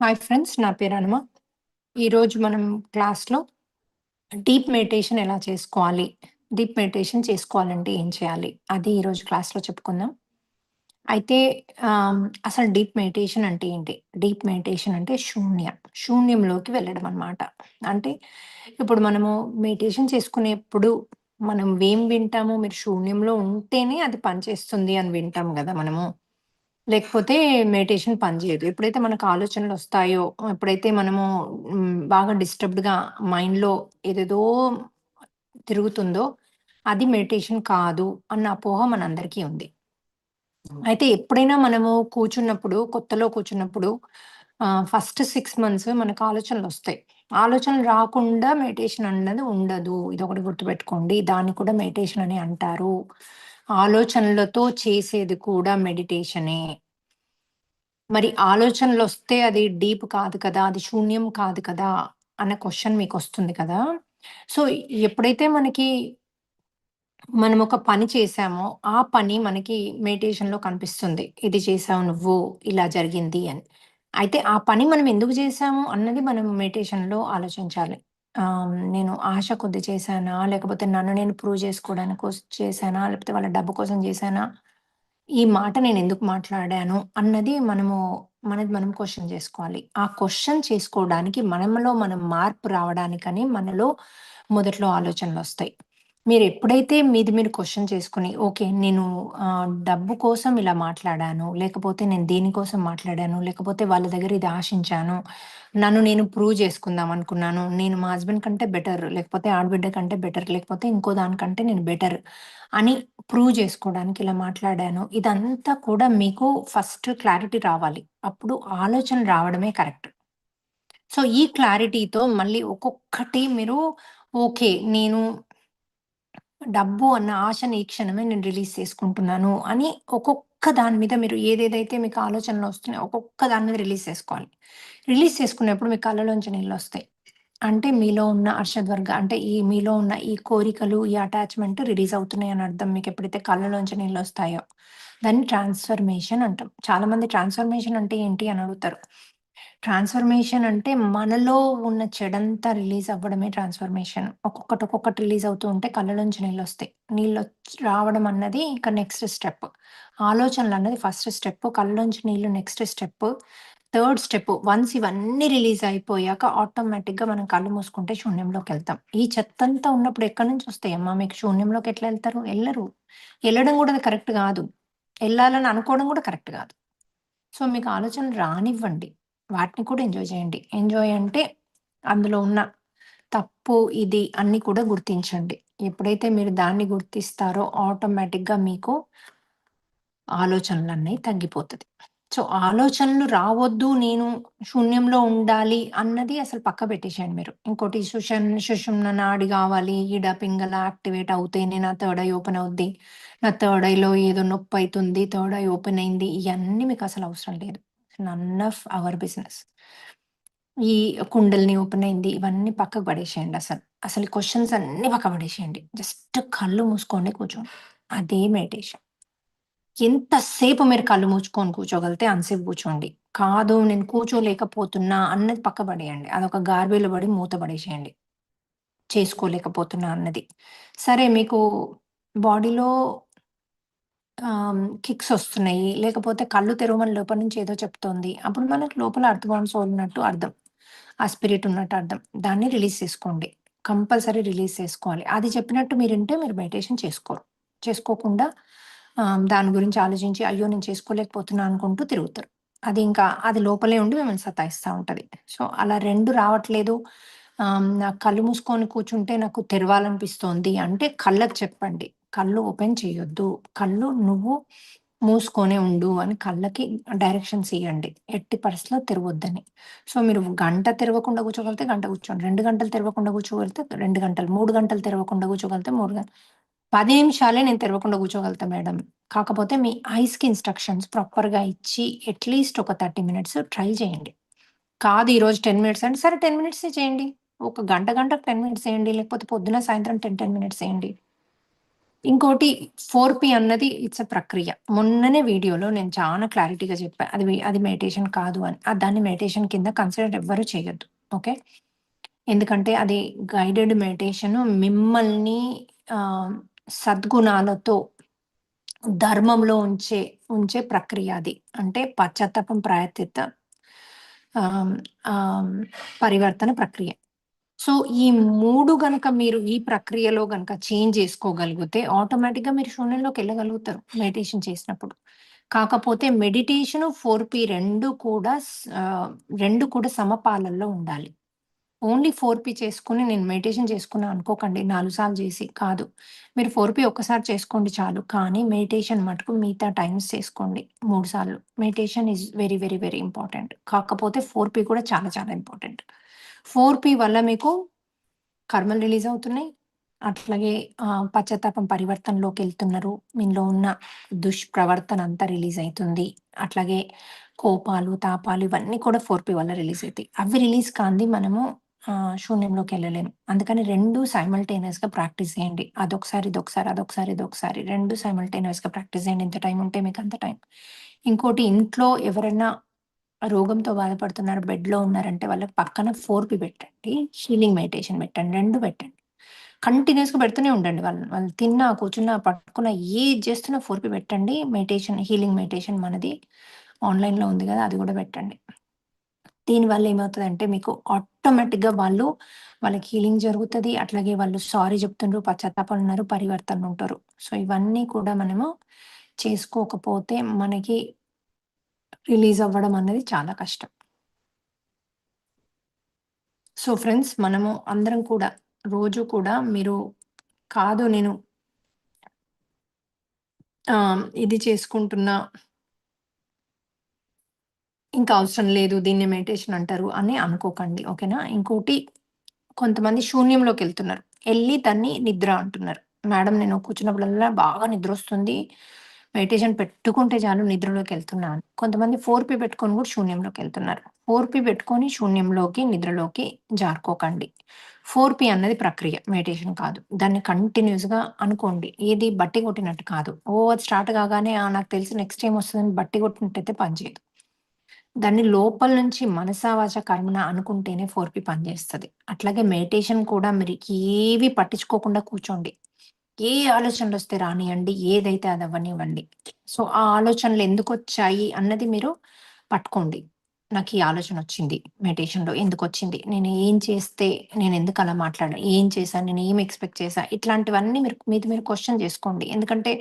Hi friends. నా పేరు హనుమ. ఈరోజు మనం క్లాస్‌లో డీప్ మెడిటేషన్ ఎలా చేసుకోవాలి? డీప్ మెడిటేషన్ చేసుకోవాలంటే ఏం చేయాలి? అది ఈరోజు క్లాస్‌లో చెప్పుకుందాం. అయితే అసలు డీప్ మెడిటేషన్ అంటే ఏంటి? డీప్ మెడిటేషన్ అంటే శూన్యంలోకి వెళ్ళడం అన్నమాట. అంటే ఇప్పుడు మనము మెడిటేషన్ చేసుకునేప్పుడు మనం ఏం వింటాము? మీరు శూన్యంలో ఉంటేనే అది పనిచేస్తుంది అని వింటాం గదా మనము. లేకపోతే మెడిటేషన్ పనిచేయదు. ఎప్పుడైతే మనకు ఆలోచనలొస్తాయో, ఎప్పుడైతే మనము బాగా డిస్టర్బ్డ్‌గా మైండ్‌లో ఏదేదో తిరుగుతుందో, అది మెడిటేషన్ కాదు అన్న అపోహ మనందరికీ ఉంది. అయితే ఎప్పుడైనా మనము కొత్తలో కూర్చున్నప్పుడు ఫస్ట్ 6 మంత్స్ మనకు ఆలోచనలొస్తాయి. ఆలోచనలు రాకుండా మెడిటేషన్ అన్నది ఉండదు. ఇదొకటి గుర్తుపెట్టుకోండి. దాన్ని కూడా మెడిటేషన్ అని అంటారు. ఆలోచనలతో చేసేది కూడా మెడిటేషనే. మరి ఆలోచనలొస్తే అది డీప్ కాదు కదా! అది శూన్యం కాదు కదా! అన్న క్వెషన్ మీకొస్తుంది కదా! సో, ఎప్పుడైతే మనం ఒక పని చేశామో, ఆ పని మనకి మెడిటేషన్‌లో కనిపిస్తుంది. ఇది చేశావు నువ్వు, ఇలా జరిగింది అని. అయితే ఆ పని మనం ఎందుకు చేశాము అన్నది మనం మెడిటేషన్‌లో ఆలోచించాలి. నేను ఆశ కొద్దీ చేశానా? లేకపోతే నన్ను నేను ప్రూవ్ చేసుకోవడానికి చేశానా? లేకపోతే వాళ్ళ డబ్బు కోసం చేశానా? ఈ మాట నేనెందుకు మాట్లాడాను అన్నది మనది మనం క్వెషన్ జేసుకోవాలి. ఆ క్వెషన్ చేసుకోవడానికి మనలో మనం మార్పు రావడానికని మనలో మొదట్లో ఆలోచనలొస్తాయి. మీరెప్పుడైతే మీది మీరు క్వెషన్ చేసుకొని, ఓకే. నేను డబ్బు కోసం ఇలా మాట్లాడాను, లేకపోతే నేను దేనికోసం మాట్లాడాను, లేకపోతే వాళ్ళ దగ్గర ఇది ఆశించాను, నన్ను నేను ప్రూవ్ చేసుకుందాం అనుకున్నాను. నేను మా హస్బెండ్ కంటే బెటర్, లేకపోతే ఆడబిడ్డ కంటే బెటర్, లేకపోతే ఇంకో దానికంటే నేను బెటర్ అని ప్రూవ్ చేసుకోవడానికి ఇలా మాట్లాడాను. ఇదంతా కూడా మీకు ఫస్ట్ క్లారిటీ రావాలి. అప్పుడు ఆలోచన రావడమే కరెక్ట్. సో, ఈ క్లారిటీతో మళ్ళీ ఒక్కొక్కటి మీరు ఓకే. నేను డబ్బు అన్న ఆశని ఈ క్షణమే నేను రిలీజ్ చేసుకుంటున్నాను అని ఒక్కొక్క దాని మీద మీరు ఏదేదైతే మీకు ఆలోచనలొస్తున్నాయో ఒక్కొక్క దాని మీద రిలీజ్ చేసుకోవాలి. రిలీజ్ చేసుకున్నప్పుడు మీ కళ్ళలోంచి నీళ్ళొస్తాయి. అంటే మీలో ఉన్న అర్షద్వర్గ అంటే మీలో ఉన్న ఈ కోరికలు, ఈ అటాచ్‌మెంట్ రిలీజ్ అవుతున్నాయని అర్థం. మీకెప్పుడైతే కళ్ళలోంచి నీళ్ళొస్తాయో. దాన్ని ట్రాన్స్‌ఫర్మేషన్ అంటాం. చాలామంది ట్రాన్స్‌ఫర్మేషన్ అంటే ఏంటి అని అడుగుతారు. ట్రాన్స్‌ఫర్మేషన్ అంటే మనలో ఉన్న చెడంతా రిలీజ్ అవ్వడమే ట్రాన్స్‌ఫర్మేషన్. ఒక్కొక్కటి రిలీజ్ అవుతూ ఉంటే కళ్ళలోంచి నీళ్ళొస్తాయి. రావడం అన్నది ఇంకా నెక్స్ట్ స్టెప్. ఆలోచనలన్నది ఫస్ట్ స్టెప్. కళ్ళలోంచి నీళ్ళు next step. Third step once ఇవన్నీ రిలీజ్ అయిపోయాక ఆటోమేటిక్‌గా మనం కళ్ళు మూసుకుంటే శూన్యంలోకెళ్తాం. ఈ చెత్తంతా ఉన్నప్పుడు ఎక్కడి నుంచి వస్తాయమ్మా మీకు శూన్యంలోకి ఎట్లా ఎళ్తారు? ఎళ్ళరు. ఎళ్ళడం కూడా అది కరెక్ట్ గాదు. ఎళ్ళాలని అనుకోవడం కూడా కరెక్ట్ గాదు. సో, మీకు ఆలోచనలు రానివ్వండి. వాటిని కూడా ఎంజాయ్ చేయండి. ఎంజాయ్ అంటే అందులో ఉన్న తప్పు, ఇది అన్నీ కూడా గుర్తించండి. ఎప్పుడైతే మీరు దాన్ని గుర్తిస్తారో ఆటోమేటిక్‌గా మీకు ఆలోచనలన్నయి తగ్గిపోతది. సో, ఆలోచనలు రావొద్దు, నేను శూన్యంలో ఉండాలి అన్నది అసలు పక్క పెట్టేసేయండి మీరు. ఇంకోటి సుషుమ్న నాడి గావాలి, ఈడ పింగళ యాక్టివేట్ అవుతేనే నా థర్డ్ ఐ ఓపెన్ అవుద్ది. నా థర్డ్ ఐలో ఏదో నొప్పైతుంది, థర్డ్ ఐ ఓపెన్ అయింది. ఇయన్నీ మీకసలు అవసరం లేదు. None of our business. ఈ కుండలిని ఓపెన్ అయింది. ఇవన్నీ పక్కకు పడేసేయండి అసలు. అసలు ఈ క్వెషన్స్ అన్నీ పక్కకు పడేసేయండి. జస్ట్ కళ్ళు మూసుకోండి, కూర్చోండి. అదే మెడిటేషన్. ఎంతసేపు మీరు కళ్ళు మూసుకొని కూర్చోగలిగితే అంతసేపు కూర్చోండి. కాదు నేను కూర్చోలేకపోతున్నా అన్నది పక్క పడేయండి. అదొక గార్బేలో పడి మూత పడేసేయండి. చేసుకోలేకపోతున్నా అన్నది. సరే మీకు బాడీలో కిక్స్ ఒస్తున్నాయి. లేకపోతే కళ్ళు తెరవమని లోపల నుంచి ఏదో చెప్తోంది. అప్పుడు మనకి లోపల అర్త్ బౌండ్ సోల్ ఉన్నట్టు అర్థం. ఆ స్పిరిట్ ఉన్నట్టు అర్థం. దాన్ని రిలీజ్ చేసుకోండి. కంపల్సరీ రిలీజ్ చేసుకోవాలి. అది చెప్పినట్టు మీరింటే మీరు మెడిటేషన్ చేసుకోరు. చేసుకోకుండా దాని గురించి ఆలోచించి అయ్యో! నేను చేసుకోలేకపోతున్నా అనుకుంటూ తిరుగుతారు. అది లోపలే ఉండి మిమ్మల్ని సతాయిస్తా ఉంటది. సో, అలా 2 రావట్లేదు. నాకు కళ్ళు మూసుకొని కూర్చుంటే నాకు తెరవాలనిపిస్తోంది అంటే కళ్ళకి చెప్పండి. కళ్ళు ఓపెన్ చేయొద్దు. కళ్ళు నువ్వు మూసుకొనే ఉండు అని కళ్ళకి డైరెక్షన్స్ ఇయ్యండి. ఎట్టి పరిస్థితిలో తెరవొద్దని. సో, మీరు గంట తెరవకుండా కూర్చోగలిగితే గంట కూర్చోండి. 2 గంటలు తెరవకుండా కూర్చోగలిగితే 2 గంటలు, 3 గంటలు తెరవకుండా కూర్చోగలిగితే 3 గంటలు. 10 నిమిషాలే నేను తెరవకుండా కూర్చోగలుగుతా మేడం. కాకపోతే మీ ఐస్‌కి ఇన్‌స్ట్రక్షన్స్ ప్రాపర్‌గా ఇచ్చి అట్‌లీస్ట్ ఒక 30 మినిట్స్ ట్రై చేయండి. కాదు ఈరోజు 10 మినిట్స్ అంటే సరే 10 మినిట్సే చేయండి. ఒక గంటకు 10 మినిట్స్ చేయండి. లేకపోతే పొద్దున, సాయంత్రం 10 మినిట్స్ చేయండి. ఇంకోటి 4పీ అన్నది ఇట్స్ ఎ ప్రక్రియ. మొన్ననే వీడియోలో నేను చాలా క్లారిటీగా చెప్పా. అది మెడిటేషన్ కాదు అని. దాన్ని మెడిటేషన్ కింద కన్సిడర్ ఎవ్వరు చేయొద్దు. ఓకే. ఎందుకంటే అది గైడెడ్ మెడిటేషన్ మిమ్మల్ని ఆహ్, సద్గుణాలతో ధర్మంలో ఉంచే ప్రక్రియ అది. అంటే పశ్చాత్తాపం, ప్రాయశ్చిత్త ఆహ్, ఆహ్, పరివర్తన ప్రక్రియ. సో, ఈ 3 గనక మీరు ఈ ప్రక్రియలో గనక చేంజ్ చేసుకోగలిగితే ఆటోమేటిక్‌గా మీరు శూన్యంలోకెళ్ళగలుగుతారు మెడిటేషన్ చేసినప్పుడు. కాకపోతే మెడిటేషను, 4పీ 2 కూడా సమపాలల్లో ఉండాలి. ఓన్లీ 4పీ చేసుకొని నేను మెడిటేషన్ చేసుకున్నా అనుకోకండి 4 సార్లు చేసి. కాదు. మీరు 4పీ ఒక్కసారి చేసుకోండి చాలు. కానీ మెడిటేషన్ మటుకు మిగతా టైమ్స్ చేసుకోండి 3 సార్లు. Meditation is very, very, very important. కాకపోతే 4పీ కూడా చాలా చాలా ఇంపార్టెంట్. 4పీ వల్ల మీకు కర్మలు రిలీజ్ అవుతున్నాయి. అట్లాగే పశ్చాత్తాపం పరివర్తనలోకెళ్తున్నారు. మీలో ఉన్న దుష్ప్రవర్తన అంతా రిలీజ్ అయితుంది. అట్లాగే కోపాలు, తాపాలు ఇవన్నీ కూడా 4పీ వల్ల రిలీజ్ అయితాయి. అవి రిలీజ్ కానిది మనము శూన్యంలోకెళ్ళలేము. అందుకని 2 సైమల్టేనియస్‌గా ప్రాక్టీస్ చేయండి. అదొకసారి, ఇదొకసారి, అదొకసారి, ఇదొకసారి 2 సైమల్టేనియస్‌గా ప్రాక్టీస్ చేయండి. ఎంత టైం ఉంటే మీకంత టైం. ఇంకోటి ఇంట్లో ఎవరైనా రోగంతో బాధపడుతున్నారు, బెడ్‌లో ఉన్నారంటే వాళ్ళకి పక్కన 4పీ పెట్టండి. హీలింగ్ మెడిటేషన్ పెట్టండి. 2 పెట్టండి. కంటిన్యూయస్‌గా పెడుతూనే ఉండండి. వాళ్ళు తిన్నా, కూర్చున్నా, పడుకున్నా ఏది చేస్తున్నా 4పీ పెట్టండి. మెడిటేషన్, హీలింగ్ మెడిటేషన్ మనది ఆన్‌లైన్‌లో ఉంది గదా! అది గూడా పెట్టండి. దీనివల్ల ఏమవుతదంటే మీకు ఆటోమేటిక్‌గా వాళ్ళకి హీలింగ్ జరుగుతది. అట్లాగే వాళ్ళు సారీ చెప్తుండ్రు, పశ్చాత్తాపంలో ఉన్నారు, పరివర్తనలో ఉంటారు. సో, ఇవన్నీ కూడా మనము చేసుకోకపోతే మనకి రిలీజ్ అవ్వడం అనేది చాలా కష్టం. సో, ఫ్రెండ్స్ మనము అందరం కూడా రోజు కూడా మీరు కాదు నేను ఇది చేసుకుంటున్నా, ఇంకా అవసరం లేదు దీన్ని మెడిటేషన్ అంటారు అని అనుకోకండి. ఓకేనా? ఇంకోటి కొంతమంది శూన్యంలోకెళ్తున్నారు. ఎళ్లి దాన్ని నిద్ర అంటున్నారు. మేడం నేను కూర్చున్నప్పుడల్లా బాగా నిద్రొస్తుంది. మెడిటేషన్ పెట్టుకుంటే చాలు నిద్రలోకెళ్తున్నా అని. కొంతమంది 4పీ పెట్టుకొని గూడా శూన్యంలోకెళ్తున్నారు. 4పీ పెట్టుకొని శూన్యంలోకి, నిద్రలోకి జారుకోకండి. 4పీ అన్నది ప్రక్రియ మెడిటేషన్ కాదు. దాన్ని కంటిన్యూయస్‌గా అనుకోండి. ఏది బట్టి కొట్టినట్టు కాదు. అది స్టార్ట్ కాగానే నాకు తెలుసు నెక్స్ట్ ఏమొస్తదని బట్టి కొట్టినట్టయితే పనిచేయదు. దాన్ని లోపల నుంచి మనసా, వాచ, కర్మణ అనుకుంటేనే 4పీ పనిచేస్తది. అట్లాగే మెడిటేషన్ కూడా మీరు ఏవి పట్టించుకోకుండా కూర్చోండి. ఏ ఆలోచనలొస్తే రానియండి. ఏదైతే అది అవ్వనివ్వండి. సో, ఆ ఆలోచనలు ఎందుకొచ్చాయి అన్నది మీరు పట్టుకోండి. నాకు ఈ ఆలోచనొచ్చింది మెడిటేషన్‌లో ఎందుకొచ్చింది? నేను ఏం చేస్తే నేనెందుకు అలా మాట్లాడా? ఏం చేశాను? నేను ఏం ఎక్స్‌పెక్ట్ చేశా? ఇట్లాంటివన్నీ మీరు క్వెషన్ చేసుకోండి. ఎందుకంటే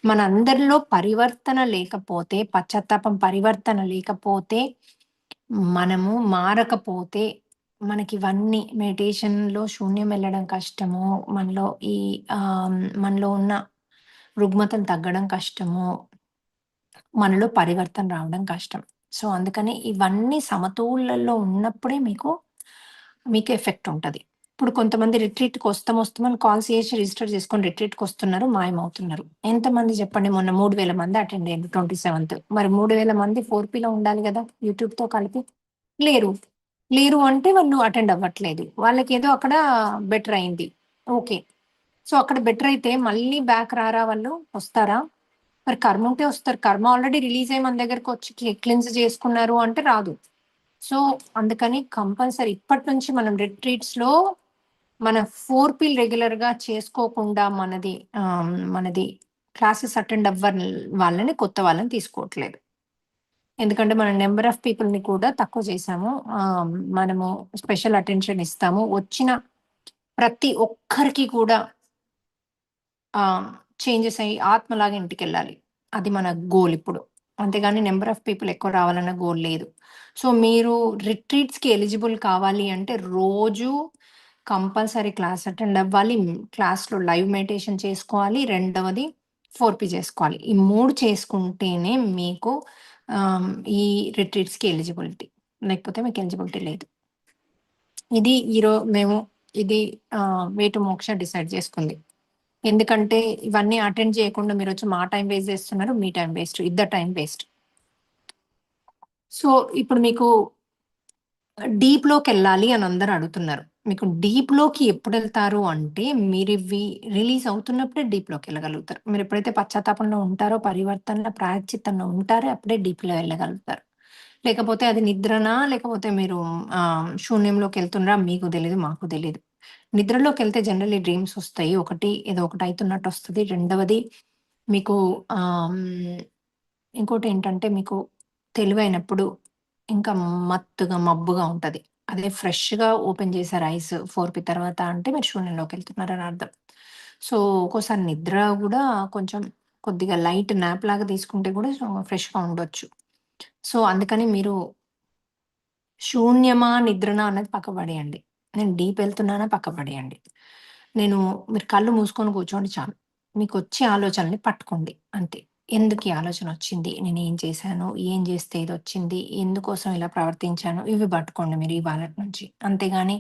మనందరిలో పరివర్తన లేకపోతే, పశ్చాత్తాపం పరివర్తన లేకపోతే, మనము మారకపోతే మనకివన్నీ మెడిటేషన్‌లో శూన్యం వెళ్ళడం కష్టము. మనలో ఈ మనలో ఉన్న రుగ్మతలు తగ్గడం కష్టము. మనలో పరివర్తన రావడం కష్టం. సో, అందుకని ఇవన్నీ సమతోలల్లో ఉన్నప్పుడే మీకు ఎఫెక్ట్ ఉంటది. ఇప్పుడు కొంతమంది వస్తామని కాల్స్ చేసి రిజిస్టర్ చేసుకొని రిట్రీట్‌కొస్తున్నారు, మాయమవుతున్నారు. ఎంతమంది చెప్పండి? మొన్న 3000 మంది అటెండ్ అయ్యిండ్రు 27థ్. మరి 3000 మంది 4పీలో ఉండాలి గదా! యూట్యూబ్‌తో కలిపి. లేరు. లేరు అంటే వాళ్ళు అటెండ్ అవ్వట్లేదు. వాళ్ళకేదో అక్కడ బెటర్ అయింది. ఓకే. సో, అక్కడ బెటర్ అయితే మళ్ళీ బ్యాక్ రారా వాళ్ళు? వస్తారా? మరి కర్మ ఉంటే వస్తారు. కర్మ ఆల్రెడీ రిలీజ్ అయ్యి మన దగ్గరకొచ్చి క్లెన్జ్ చేసుకున్నారు అంటే రాదు. సో, అందుకని కంపల్సరీ ఇప్పటి నుంచి మనం రిట్రీట్స్‌లో మన 4పీలు రెగ్యులర్‌గా చేసుకోకుండా మనది క్లాసెస్ అటెండ్ అవ్వని వాళ్ళని కొత్త వాళ్ళని తీసుకోవట్లేదు. ఎందుకంటే మన నంబర్ ఆఫ్ పీపుల్‌ని కూడా తక్కువ చేశాము. మనము స్పెషల్ అటెన్షన్ ఇస్తాము. వచ్చిన ప్రతి ఒక్కరికి కూడా చేంజెస్ అయ్యి ఆత్మలాగా ఇంటికెళ్ళాలి. అది మన గోల్ ఇప్పుడు. అంతేగాని నంబర్ ఆఫ్ పీపుల్ ఎక్కువ రావాలన్న గోల్ లేదు. సో, మీరు రిట్రీట్స్‌కి ఎలిజిబుల్ కావాలి అంటే రోజు కంపల్సరీ క్లాస్ అటెండ్ అవ్వాలి. క్లాస్‌లో లైవ్ మెడిటేషన్ చేసుకోవాలి. రెండవది 4పీ చేసుకోవాలి. ఈ 3 చేసుకుంటేనే మీకు ఆహ్, ఈ రిట్రీట్స్‌కి ఎలిజిబిలిటీ. లేకపోతే మీకు ఎలిజిబిలిటీ లేదు. ఇది మేము ఇది వే టు మోక్ష డిసైడ్ చేసుకుంది. ఎందుకంటే ఇవన్నీ అటెండ్ చేయకుండా మీరొచ్చి మా టైమ్ వేస్ట్ చేస్తున్నారు. మీ టైమ్ వేస్ట్. ఇద్దరి టైమ్ వేస్ట్. సో, ఇప్పుడు మీకు డీప్‌లోకెళ్ళాలి అని అందరూ అడుగుతున్నారు. మీకు డీప్‌లోకి ఎప్పుడెళ్తారు అంటే, మీరివి రిలీజ్ అవుతున్నప్పుడే డీప్‌లోకెళ్ళగలుగుతారు. మీరెప్పుడైతే పశ్చాత్తాపంలో ఉంటారో, పరివర్తనలో, ప్రాయశ్చిత్తంలో ఉంటారో అప్పుడే డీప్‌లో ఎళ్ళగలుగుతారు. లేకపోతే అది నిద్రనా, లేకపోతే మీరు శూన్యంలోకెళ్తున్నారా మీకు తెలీదు, మాకు తెలీదు. నిద్రలోకెళ్తే జనరల్లీ డ్రీమ్స్ ఒస్తాయి. ఒకటి ఏదో ఒకటి అయితున్నట్టొస్తది. రెండవది మీకు ఇంకోటేంటంటే మీకు తెలివైనప్పుడు ఇంకా మత్తుగా, మబ్బుగా ఉంటది. అదే ఫ్రెష్‌గా ఓపెన్ చేశారు ఐస్ 4:00 తర్వాత అంటే మీరు శూన్యంలోకెళ్తున్నారని అర్థం. సో, ఒక్కోసారి నిద్ర గూడా కొంచెం కొద్దిగా లైట్ న్యాప్ లాగా తీసుకుంటే గూడా ఫ్రెష్‌గా ఉండొచ్చు. సో, అందుకని మీరు శూన్యమా, నిద్రనా అన్నది పక్కకు పడేయండి. నేను డీప్ ఎళ్తున్నానా పక్కకు పడేయండి. నేను మీరు కళ్ళు మూసుకొని కూర్చోండి చాలు. మీకొచ్చే ఆలోచనల్ని పట్టుకోండి అంతే. ఎందుకీ ఆలోచనొచ్చింది? నేనేం చేశాను? ఏం చేస్తే ఇదొచ్చింది? ఎందుకోసం ఇలా ప్రవర్తించాను? ఇవి పట్టుకోండి మీరు ఇవాళటి నుంచి. అంతేగాని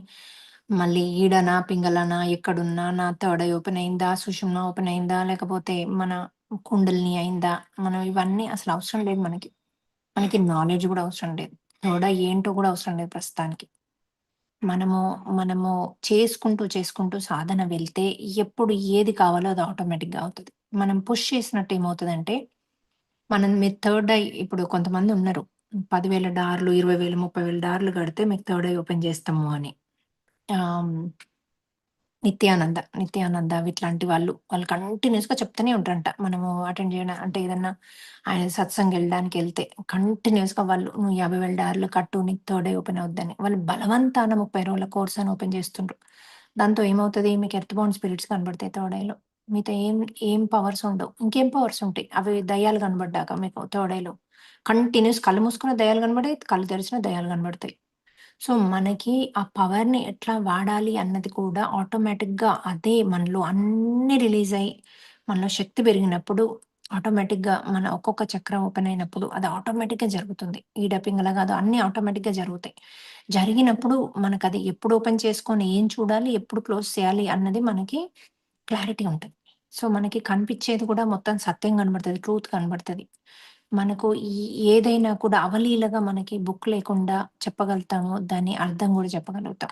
మళ్ళీ ఈడనా, పింగళనా, ఎక్కడున్నా, నా థర్డ్ ఐ ఓపెన్ అయిందా? సుషుమ్న ఓపెన్ అయిందా? లేకపోతే మన కుండలిని అయిందా? మనం ఇవన్నీ అసలు అవసరం లేదు మనకి. మనకి నాలెడ్జ్ గూడా అవసరం లేదు. థర్డ్ ఐ ఏంటో గూడా అవసరం లేదు ప్రస్తుతానికి. మనము, మనము చేసుకుంటూ సాధన వెళ్తే ఎప్పుడు ఏది కావాలో అది ఆటోమేటిక్‌గా అవుతది. మనం పుష్ చేసినట్టు ఏమవుతదంటే, మీరు థర్డ్ ఐ ఇప్పుడు కొంతమందున్నరు. 10,000 డాలర్లు, 20,000, 30,000 డాలర్లు కడితే మీకు థర్డ్ ఐ ఓపెన్ చేస్తాము అని. ఆహ్, నిత్యానంద ఇట్లాంటి వాళ్ళు కంటిన్యూయస్‌గా చెప్తూనే ఉంటారంట. మనము అటెండ్ చేయడం అంటే ఏదన్నా ఆయన సత్సంగెళ్ళడానికెళ్తే కంటిన్యూయస్‌గా వాళ్ళు "నువ్వు $50,000 కట్టు నీకు థర్డ్ ఐ ఓపెన్ అవుద్దని." వాళ్ళు బలవంతాన 30 రోజుల కోర్స్ అని ఓపెన్ చేస్తుండ్రు. దాంతో ఏమవుతది మీకు ఎర్త్ బౌండ్ స్పిరిట్స్ కనబడతాయి థర్డ్ ఐలో. మీతో ఏం పవర్స్ ఉండవు. ఇంకేం పవర్స్ ఉంటాయి? అవి దయ్యాలు కనబడ్డాక మీకు థర్డ్ ఐలో. కంటిన్యూయస్ కళ్ళు మూసుకున్న దయ్యాలు కనబడయి, కళ్ళు తెరిచిన దయ్యాలు కనబడతాయి. సో, మనకి ఆ పవర్‌ని ఎట్లా వాడాలి అన్నది కూడా ఆటోమేటిక్‌గా అదే మనలో అన్నీ రిలీజ్ అయ్యి, మనలో శక్తి పెరిగినప్పుడు ఆటోమేటిక్‌గా మన ఒక్కొక్క చక్రం ఓపెన్ అయినప్పుడు అది ఆటోమేటిక్‌గా జరుగుతుంది. ఈడ పింగళ కాదు అన్నీ ఆటోమేటిక్‌గా జరుగుతాయి. జరిగినప్పుడు మనకది ఎప్పుడు ఓపెన్ చేసుకొని ఏం చూడాలి, ఎప్పుడు క్లోజ్ చేయాలి అన్నది మనకి క్లారిటీ ఉంటది. సో, మనకి కనిపిచ్చేది కూడా మొత్తం సత్యం కనబడతది. ట్రూత్ కనబడతది. మనకు ఏదైనా కూడా అవలీలగా మనకి బుక్ లేకుండా చెప్పగలుగుతాము. దాని అర్థం గూడా చెప్పగలుగుతాం.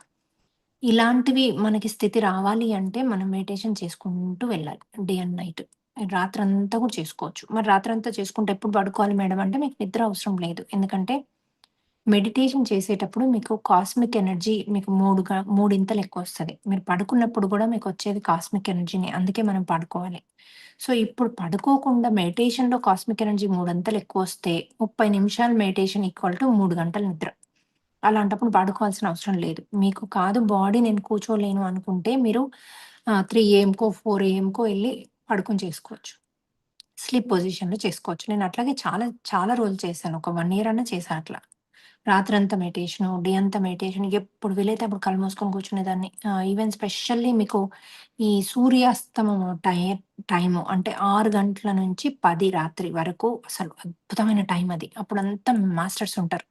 ఇలాంటివి మనకి స్థితి రావాలి అంటే మనం మెడిటేషన్ చేసుకుంటూ వెళ్ళాలి. Day and night. రాత్రంతా కూడా చేసుకోవచ్చు. మరి రాత్రంతా చేసుకుంటే ఎప్పుడు పడుకోవాలి మేడం అంటే మీకు నిద్ర అవసరం లేదు. ఎందుకంటే మెడిటేషన్ చేసేటప్పుడు మీకు కాస్మిక్ ఎనర్జీ మీకు మూడింతలు ఎక్కువొస్తది. మీరు పడుకున్నప్పుడు గూడా మీకొచ్చేది కాస్మిక్ ఎనర్జీనే. అందుకే మనం పడుకోవాలి. సో, ఇప్పుడు పడుకోకుండా మెడిటేషన్‌లో కాస్మిక్ ఎనర్జీ మూడంతలు ఎక్కువొస్తే 30 నిమిషాలు మెడిటేషన్ ఈక్వల్ టు 3 గంటలు నిద్ర. అలాంటప్పుడు పడుకోవాల్సిన అవసరం లేదు. మీకు కాదు బాడీ నేను కూర్చోలేను అనుకుంటే మీరు 3 ఏఎంకో, 4 ఏఎంకో ఎళ్లి పడుకొని చేసుకోవచ్చు. స్లీప్ పొజిషన్‌లో చేసుకోవచ్చు. నేను అట్లాగే చాలా, చాలా రోజులు చేశాను. ఒక 1 ఇయర్ అన్నా చేశా అట్లా. రాత్రంతా మెడిటేషను, డే అంతా మెడిటేషన్ ఎప్పుడు వీలైతే అప్పుడు కళ్ళు మూసుకొని కూర్చునేదాన్ని. ఈవెన్ స్పెషల్లీ మీకు ఈ సూర్యాస్తమం టైము అంటే 6 గంటల నుంచి 10 రాత్రి వరకు అసలు అద్భుతమైన టైం అది. అప్పుడంతా మాస్టర్స్ ఉంటారు.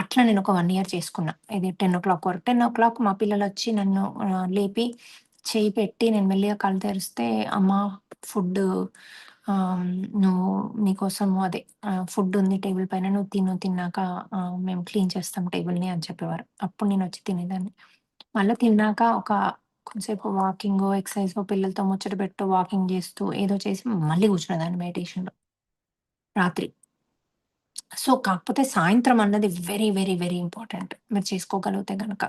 అట్లా నేను ఒక 1 ఇయర్ చేసుకున్నా. ఇది 10:00 వరకు. 10:00 మా పిల్లలొచ్చి నన్ను లేపి చెయ్యి పెట్టి నేను మెల్లిగా కళ్ళు తెరిస్తే, "అమ్మ ఫుడ్డు ఆహ్, నువ్వు నీకోసము అదే ఫుడ్డుంది టేబుల్ పైన నువ్వు తిను. తిన్నాక మేము క్లీన్ చేస్తాం టేబుల్‌ని" అని చెప్పేవారు. అప్పుడు నేనొచ్చి తినేదాన్ని. మళ్ళా తిన్నాక ఒక కొంసేపు వాకింగో, ఎక్సర్‌సైజో పిల్లలతో ముచ్చట పెడుతూ, వాకింగ్ జేస్తూ ఏదో చేసి మళ్ళీ కూర్చునేదాన్ని మెడిటేషన్‌లో రాత్రి. సో, కాకపోతే సాయంత్రం అన్నది వెరీ, వెరీ, వెరీ ఇంపార్టెంట్. మీరు చేసుకోగలిగితే గనక.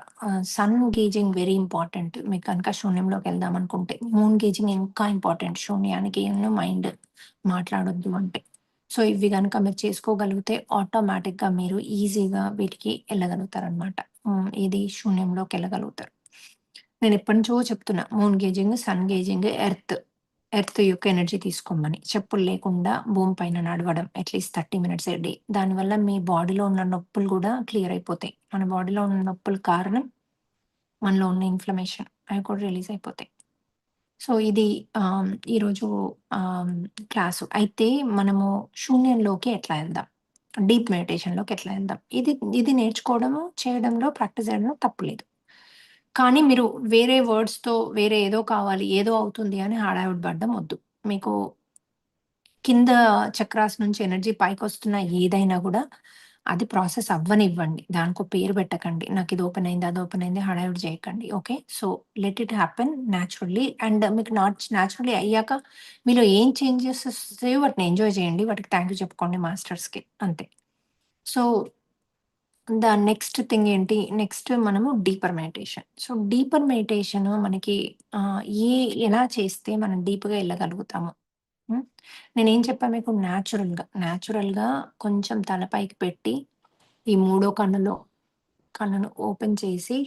Sun gazing very important. మీకు గనక శూన్యంలోకెళ్దామనుకుంటే. మూన్ గేజింగ్ ఇంకా ఇంపార్టెంట్. శూన్యానికి మైండ్ మాట్లాడొద్దు అంటే. సో, ఇవి గనక మీరు చేసుకోగలిగితే ఆటోమేటిక్‌గా మీరు ఈజీగా వీటికి ఎళ్ళగలుగుతారనమాట. ఏది శూన్యంలోకెళ్ళగలుగుతారు. నేనెప్పటినుంచో చెప్తున్నా. Moon gazing, sun gazing, earth యొక్క ఎనర్జీ తీసుకోమని. చెప్పులు లేకుండా భూమి పైన నడవడం అట్‌లీస్ట్ 30 మినిట్స్ ఎ డే. దానివల్ల మీ బాడీలో ఉన్న నొప్పులు గూడా క్లియర్ అయిపోతాయి. మన బాడీలో ఉన్న నొప్పులకు కారణం మనలో ఉన్న ఇన్‌ఫ్లమేషన్. అవి కూడా రిలీజ్ అయిపోతాయి. సో, ఇది ఈరోజు ఆహ్, క్లాసు. అయితే మనము శూన్యంలోకి ఎట్లా ఎళ్దాం? డీప్ మెడిటేషన్‌లోకి ఎట్లా ఎళ్దాం? ఇది ఇది నేర్చుకోవడము, చేయడంలో ప్రాక్టీస్ చేయడంలో తప్పు లేదు. కానీ మీరు వేరే వర్డ్స్‌తో వేరే ఏదో కావాలి, ఏదో అవుతుంది అని హడావిడి పడడం వద్దు. మీకు కింద చక్రాస్ నుంచి ఎనర్జీ పైకొస్తున్న ఏదైనా గూడా అది ప్రాసెస్ అవ్వనివ్వండి. దానికో పేరు పెట్టకండి. నాకిది ఓపెన్ అయింది, అది ఓపెన్ అయింది హడావిడి చేయకండి. Okay. So, let it happen naturally and మీకు న్యాచురల్లీ అయ్యాక మీలో ఏం చేంజెస్ వస్తాయో వాటిని ఎంజాయ్ చేయండి. వాటికి థాంక్ యూ చెప్పుకోండి మాస్టర్స్‌కి అంతే. సో, నెక్స్ట్ థింగ్ ఏంటి? నెక్స్ట్ మనము deeper meditation. So, deeper meditation మనకి ఆహ్, ఏ ఎలా చేస్తే మనం డీప్‌గా ఎళ్ళగలుగుతాము? హ్మ్. నేనేం చెప్పా మీకు న్యాచురల్‌గా కొంచెం తల పైకి పెట్టి, ఈ మూడో కన్నును ఓపెన్ చేసి,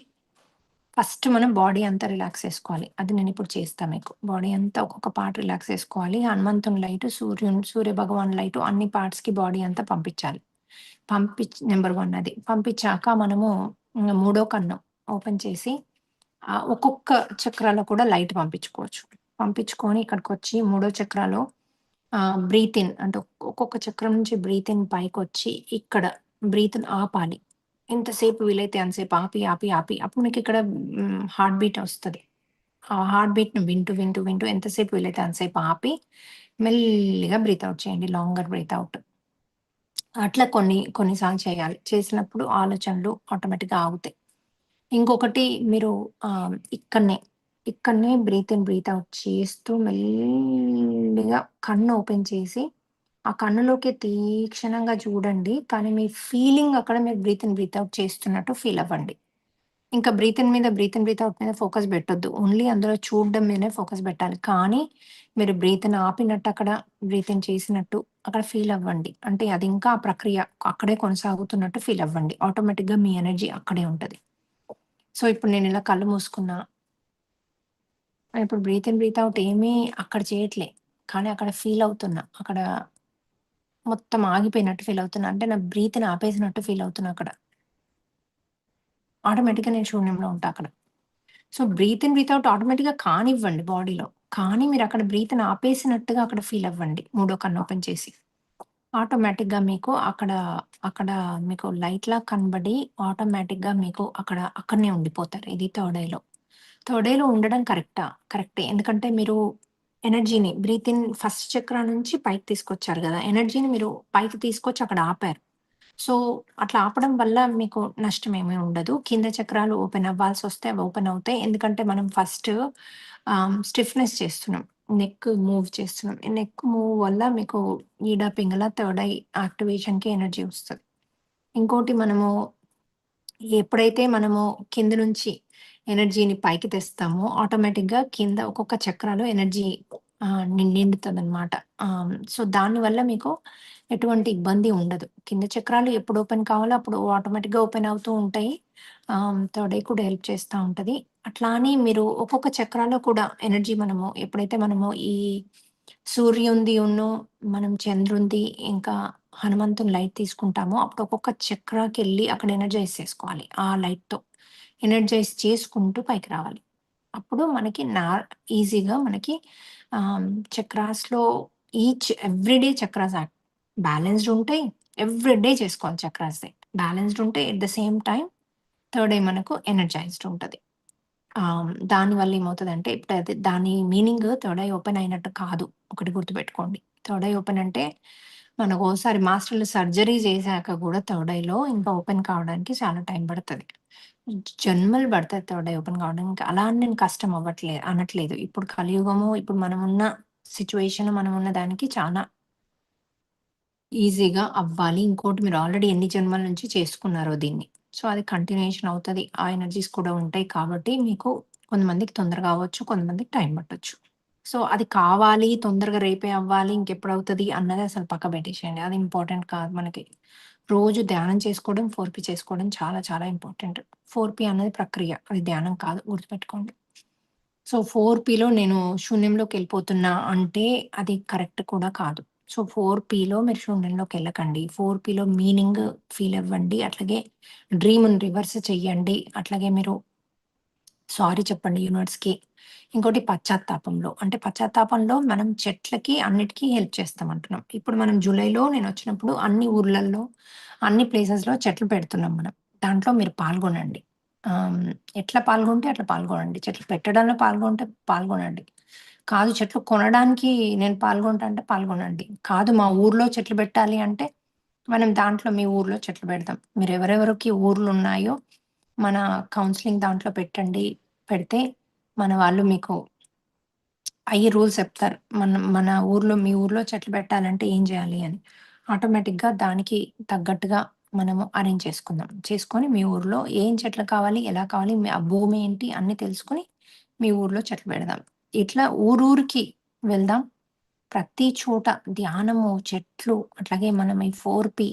ఫస్ట్ మనం బాడీ అంతా రిలాక్స్ చేసుకోవాలి. అది నేనిప్పుడు చేస్తా మీకు. బాడీ అంతా ఒక్కొక్క పార్ట్ రిలాక్స్ చేసుకోవాలి. హనుమంతుని లైటు, సూర్య భగవాన్ లైటు అన్ని పార్ట్స్‌కి బాడీ అంతా పంపించాలి. నంబర్ 1 అది. పంపించాక మనము మూడో కన్ను ఓపెన్ చేసి ఒక్కొక్క చక్రాలో కూడా లైట్ పంపించుకోవచ్చు. పంపించుకొని ఇక్కడికొచ్చి మూడో చక్రాలో బ్రీత్ ఇన్ అంటే ఒక్కొక్క చక్రం నుంచి బ్రీత్ ఇన్ పైకొచ్చి ఇక్కడ బ్రీత్‌ని ఆపాలి. ఎంతసేపు వీలైతే అంతసేపు ఆపి, ఆపి, ఆపి అప్పుడు మీకిక్కడ హార్ట్ బీట్ ఒస్తది. ఆ హార్ట్ బీట్‌ని వింటూ ఎంతసేపు వీలైతే అంతసేపు ఆపి, మెల్లిగా బ్రీత్ ఔట్ చేయండి. Longer breathe out. అట్లా కొన్ని సార్లు చేయాలి. చేసినప్పుడు ఆలోచనలు ఆటోమేటిక్‌గా ఆగుతాయి. ఇంకొకటి మీరు ఇక్కడనే బ్రీత్ ఇన్, బ్రీత్ ఔట్ చేస్తూ మెల్లిగా కన్ను ఓపెన్ చేసి, ఆ కన్నులోకి తీక్షణంగా చూడండి. కానీ మీ ఫీలింగ్ అక్కడ మీరు బ్రీత్ ఇన్, బ్రీత్ ఔట్ చేస్తున్నట్టు ఫీల్ అవ్వండి. ఇంకా బ్రీత్ ఇన్, బ్రీత్ ఔట్ మీద ఫోకస్ పెట్టొద్దు. ఓన్లీ అందులో చూడడం మీదనే ఫోకస్ పెట్టాలి. కానీ మీరు బ్రీత్‌ని ఆపినట్టు అక్కడ బ్రీత్ ఇన్ చేసినట్టు అక్కడ ఫీల్ అవ్వండి. అంటే అది ఇంకా ఆ ప్రక్రియ అక్కడే కొనసాగుతున్నట్టు ఫీల్ అవ్వండి. ఆటోమేటిక్‌గా మీ ఎనర్జీ అక్కడే ఉంటది. సో, ఇప్పుడు నేనిలా కళ్ళు మూసుకున్నా. ఇప్పుడు బ్రీత్ ఇన్, బ్రీత్ ఔట్ ఏమీ అక్కడ చేయట్లే. కానీ అక్కడ ఫీల్ అవుతున్నా. అక్కడ మొత్తం ఆగిపోయినట్టు ఫీల్ అవుతున్నా. అంటే నా బ్రీత్‌ని ఆపేసినట్టు ఫీల్ అవుతున్నా అక్కడ. ఆటోమేటిక్‌గా నేను శూన్యంలో ఉంటా అక్కడ. So, breathe in, breathe out ఆటోమేటిక్‌గా కానివ్వండి బాడీలో. కానీ మీరక్కడ బ్రీత్‌ని ఆపేసినట్టుగా అక్కడ ఫీల్ అవ్వండి. మూడో కన్ను ఓపెన్ చేసి. ఆటోమేటిక్‌గా మీకు అక్కడ మీకు లైట్‌లా కనబడి ఆటోమేటిక్‌గా మీకు అక్కడనే ఉండిపోతారు. ఇది థర్డ్ ఐలో. థర్డ్ ఐలో ఉండడం కరెక్టే. ఎందుకంటే మీరు ఎనర్జీని బ్రీత్ ఇన్ ఫస్ట్ చక్రా నుంచి పైకి తీసుకొచ్చారు గదా! ఎనర్జీని మీరు పైకి తీసుకొచ్చి అక్కడ ఆపారు. సో, అట్లా ఆపడం వల్ల మీకు నష్టమేమీ ఉండదు. కింద చక్రాలు ఓపెన్ అవ్వాల్సొస్తే అవి ఓపెన్ అవుతాయి. ఎందుకంటే మనం ఫస్ట్ స్టిఫ్‌నెస్ చేస్తున్నాం. నెక్ మూవ్ చేస్తున్నాం. ఈ నెక్ మూవ్ వల్ల మీకు ఈడ, పింగళ, థర్డ్ ఐ యాక్టివేషన్‌కి ఎనర్జీ వస్తది. ఇంకోటి మనము ఎప్పుడైతే మనము కింద నుంచి ఎనర్జీని పైకి తెస్తామో, ఆటోమేటిక్‌గా కింద ఒక్కొక్క చక్రాలో ఎనర్జీ నిండుతదనమాట. సో, దానివల్ల మీకు ఎటువంటి ఇబ్బంది ఉండదు. కింద చక్రాలు ఎప్పుడు ఓపెన్ కావాలో అప్పుడు ఆటోమేటిక్‌గా ఓపెన్ అవుతూ ఉంటాయి. థర్డ్ ఐ కూడా హెల్ప్ చేస్తా ఉంటది. అట్లా అని మీరు ఒక్కొక్క చక్రాలో కూడా ఎనర్జీ ఎప్పుడైతే మనము ఈ సూర్యునిది మనం చంద్రునిది ఇంకా హనుమంతుని లైట్ తీసుకుంటామో, అప్పుడు ఒక్కొక్క చక్రాకెళ్ళి అక్కడ ఎనర్జైజ్ చేసుకోవాలి. ఆ లైట్‌తో. ఎనర్జైజ్ చేసుకుంటూ పైకి రావాలి. అప్పుడు మనకి ఈజీగా మనకి ఆహ్, చక్రాస్‌లో ఎవ్రీడే చక్రాస్ బ్యాలెన్స్‌డ్ ఉంటాయి. ఎవ్రీడే చేసుకోవాలి చక్రాస్‌ది. బ్యాలెన్స్‌డ్ ఉంటాయి. At the same time third I మనకు ఎనర్జైజ్డ్ ఉంటది. దానివల్ల ఏమవుతదంటే ఇప్పుడు దాని మీనింగ్ థర్డ్ ఐ ఓపెన్ అయినట్టు కాదు. ఒకటి గుర్తుపెట్టుకోండి. థర్డ్ ఐ ఓపెన్ అంటే మనకోసారి మాస్టర్లు సర్జరీ చేశాక గూడా థర్డ్ ఐలో ఇంకా ఓపెన్ కావడానికి చాలా టైం పడతది. జన్మలు పడతది థర్డ్ ఐ ఓపెన్ కావడానికి. అలా అని నేను కష్టం అనట్లేదు. ఇప్పుడు కలియుగము, ఇప్పుడు మనమున్న సిట్యుయేషన్ మనమున్న దానికి చాలా ఈజీగా అవ్వాలి. ఇంకోటి మీరు ఆల్రెడీ ఎన్ని జన్మల నుంచి చేసుకున్నారో దీన్ని. సో, అది కంటిన్యూయేషన్ అవుతది. ఆ ఎనర్జీస్ కూడా ఉంటాయి కాబట్టి మీకు కొంతమందికి తొందరగా అవ్వచ్చు. కొంతమందికి టైం పట్టొచ్చు. సో, అది కావాలి, తొందరగా రేపే అవ్వాలి, ఇంకెప్పుడవుతది అన్నది అసలు పక్కన పెట్టేసేయండి. అది ఇంపార్టెంట్ కాదు మనకి. రోజు ధ్యానం చేసుకోవడం, 4పీ చేసుకోవడం చాలా చాలా ఇంపార్టెంట్. 4పీ అన్నది ప్రక్రియ. అది ధ్యానం కాదు గుర్తుపెట్టుకోండి. సో, 4పీలో నేను శూన్యంలోకెళ్ళిపోతున్నా అంటే అది కరెక్ట్ కూడా కాదు. సో, 4పీలో మీరు శూన్యంలోకెళ్ళకండి. 4పీలో మీనింగ్ ఫీల్ అవ్వండి. అట్లాగే డ్రీమ్‌ని రివర్స్ చెయ్యండి. అట్లాగే మీరు సారీ చెప్పండి యూనివర్స్‌కి. ఇంకోటి పశ్చాత్తాపంలో. అంటే పశ్చాత్తాపంలో మనం చెట్లకి అన్నిటికి హెల్ప్ చేస్తామంటున్నాం. ఇప్పుడు మనం జూలైలో నేనొచ్చినప్పుడు అన్ని ఊర్లల్లో, అన్ని ప్లేసెస్‌లో చెట్లు పెడుతున్నాం మనం. దాంట్లో మీరు పాల్గొనండి. ఆహ్, ఎట్లా పాల్గొంటే అట్లా పాల్గొనండి. చెట్లు పెట్టడంలో పాల్గొంటే పాల్గొనండి. కాదు చెట్లు కొనడానికి నేను పాల్గొంటా అంటే పాల్గొనండి. కాదు మా ఊర్లో చెట్లు పెట్టాలి అంటే మనం దాంట్లో మీ ఊర్లో చెట్లు పెడదాం. మీరెవరెవరికి ఊర్లున్నాయో మన కౌన్సెలింగ్ దాంట్లో పెట్టండి. పెడితే మన వాళ్ళు మీకు అయ్యే రూల్స్ చెప్తారు. మన ఊర్లో మీ ఊర్లో చెట్లు పెట్టాలంటే ఏం చేయాలి అని. ఆటోమేటిక్‌గా దానికి తగ్గట్టుగా మనము అరేంజ్ చేసుకుందాం. చేసుకొని మీ ఊర్లో ఏం చెట్లు కావాలి, ఎలా కావాలి, ఆ భూమి ఏంటి అన్నీ తెలుసుకొని మీ ఊర్లో చెట్లు పెడదాం. ఇట్లా ఊరూరికి వెళ్దాం. ప్రతి చోట ధ్యానము, చెట్లు అట్లాగే మనం ఈ 4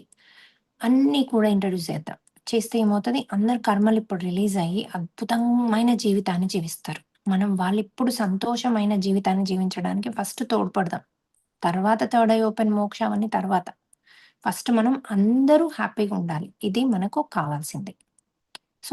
అన్నీ కూడా ఇంట్రొడ్యూస్ చేద్దాం. చేస్తే ఏమవుతది అందరి కర్మలు ఇప్పుడు రిలీజ్ అయ్యి అద్భుతమైన జీవితాన్ని జీవిస్తారు. మనం వాళ్ళిప్పుడు సంతోషమైన జీవితాన్ని జీవించడానికి ఫస్ట్ తోడ్పడదాం. తర్వాత థర్డ్ ఐ ఓపెన్ మోక్ష అవన్నీ తర్వాత. ఫస్ట్ మనం అందరూ హ్యాపీగా ఉండాలి. ఇది మనకు కావాల్సింది.